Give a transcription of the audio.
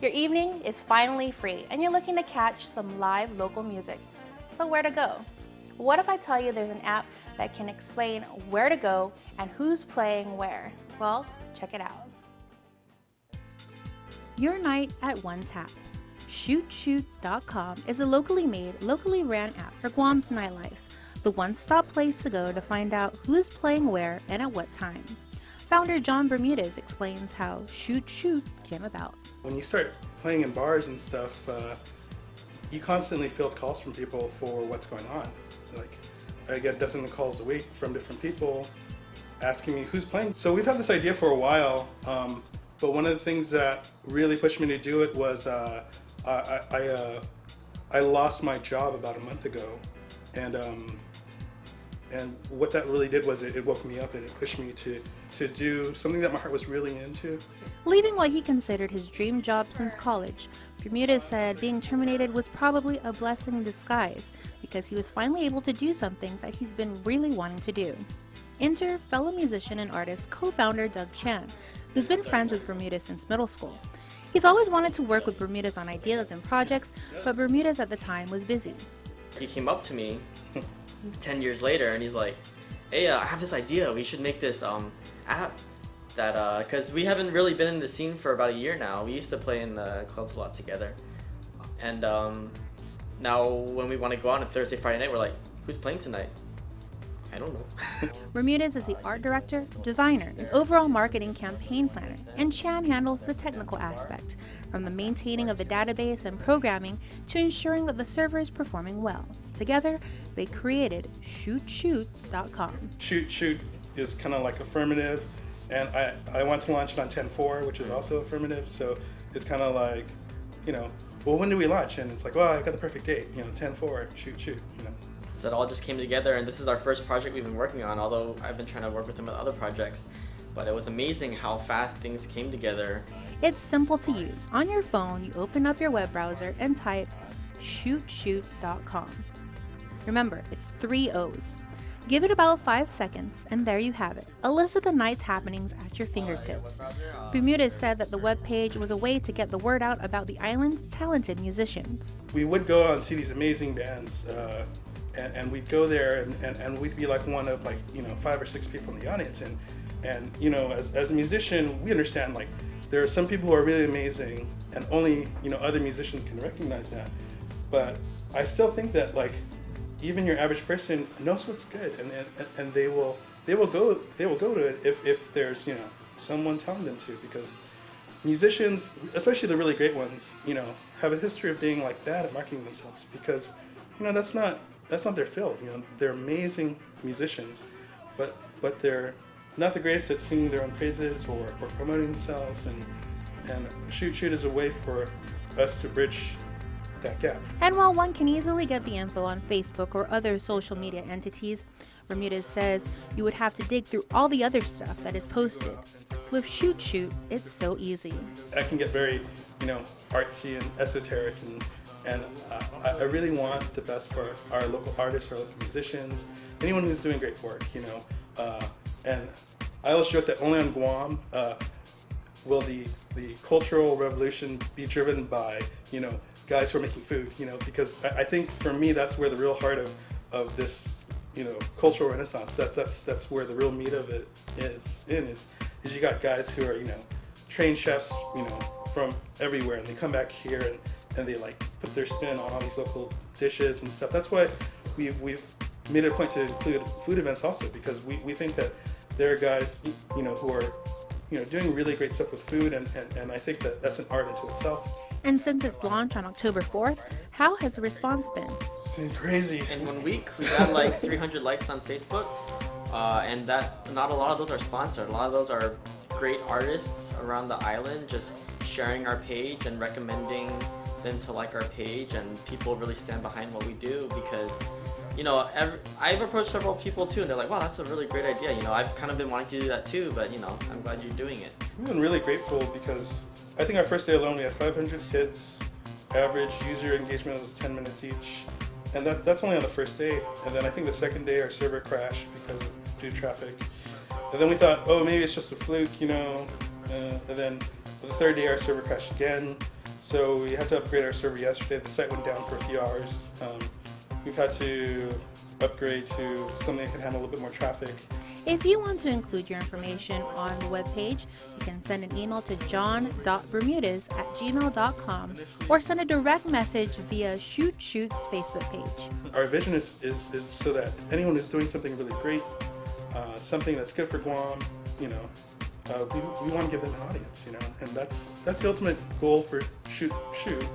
Your evening is finally free and you're looking to catch some live local music. But where to go? What if I tell you there's an app that can explain where to go and who's playing where? Well, check it out. Your night at one tap. ShootShoot.com is a locally made, locally ran app for Guam's nightlife, the one-stop place to go to find out who is playing where and at what time. Founder John Bermudes explains how Shooot Shooot came about. When you start playing in bars and stuff, you constantly field calls from people for what's going on. Like, I get dozens of calls a week from different people asking me who's playing. So we've had this idea for a while, but one of the things that really pushed me to do it was I lost my job about a month ago, and what that really did was it woke me up and it pushed me to do something that my heart was really into. Leaving what he considered his dream job since college, Bermudes said being terminated was probably a blessing in disguise because he was finally able to do something that he's been really wanting to do. Enter fellow musician and artist co-founder Doug Chan, who's been friends with Bermudes since middle school. He's always wanted to work with Bermudes on ideas and projects, but Bermudes at the time was busy. He came up to me 10 years later and he's like, hey, I have this idea, we should make this app that, because we haven't really been in the scene for about a year now. We used to play in the clubs a lot together. And now when we want to go out on a Thursday, Friday night, we're like, who's playing tonight? I don't know. Bermudes is the art director, designer, and overall marketing campaign planner, and Chan handles the technical aspect, from the maintaining of the database and programming to ensuring that the server is performing well. Together, they created ShootShoot.com. Shooot Shooot is kind of like affirmative, and I want to launch it on 10/4, which is also affirmative, so it's kind of like, you know, well, when do we launch? And it's like, well, I got the perfect date, you know, 10/4, Shooot Shooot, you know. So it all just came together, and this is our first project we've been working on, although I've been trying to work with him on other projects. But it was amazing how fast things came together. It's simple to use. On your phone, you open up your web browser and type ShootShoot.com. Remember, it's 3 O's. Give it about 5 seconds, and there you have it, a list of the night's happenings at your fingertips. Bermudes said that the webpage was a way to get the word out about the island's talented musicians. We would go out and see these amazing bands, and we'd go there and we'd be like one of, like, you know, 5 or 6 people in the audience, and you know, as a musician, we understand, like, there are some people who are really amazing and only, you know, other musicians can recognize that. But I still think that, like, even your average person knows what's good, and they will go to it if there's, you know, someone telling them to, because musicians, especially the really great ones, you know, have a history of being like bad at marketing themselves, because, you know, that's not their field. You know, they're amazing musicians, but they're not the greatest at singing their own praises or promoting themselves, and Shooot Shooot is a way for us to bridge that gap. And while one can easily get the info on Facebook or other social media entities, Bermudes says you would have to dig through all the other stuff that is posted. With Shooot Shooot, it's so easy. I can get very, you know, artsy and esoteric, and I really want the best for our local artists, our local musicians, anyone who's doing great work, you know. And I always joke that only on Guam will the cultural revolution be driven by, you know, guys who are making food, you know, because I think for me that's where the real heart of this, you know, cultural renaissance, that's where the real meat of it is you got guys who are, you know, trained chefs, you know, from everywhere, and they come back here and they, like, put their spin on all these local dishes and stuff. That's why we've made it a point to include food events also, because we think that there are guys, you know, who are, you know, doing really great stuff with food, and I think that that's an art into itself. And since its launch on October 4th, how has the response been? It's been crazy. In 1 week, we got like 300 likes on Facebook, and that not a lot of those are sponsored. A lot of those are great artists around the island just sharing our page and recommending them to like our page, and people really stand behind what we do because, you know, I've approached several people too, and they're like, wow, that's a really great idea. You know, I've kind of been wanting to do that too, but, you know, I'm glad you're doing it. We've been really grateful because I think our first day alone we had 500 hits. Average user engagement was 10 minutes each, and that's only on the first day. And then I think the second day our server crashed because of due traffic. And then we thought, oh, maybe it's just a fluke, you know. And then the third day our server crashed again. So we had to upgrade our server yesterday. The site went down for a few hours. We've had to upgrade to something that can handle a little bit more traffic. If you want to include your information on the webpage, you can send an email to john.bermudes@gmail.com or send a direct message via Shooot Shooot's Facebook page. Our vision is so that if anyone is doing something really great, something that's good for Guam, we want to give them an audience, and that's the ultimate goal for Shooot Shooot.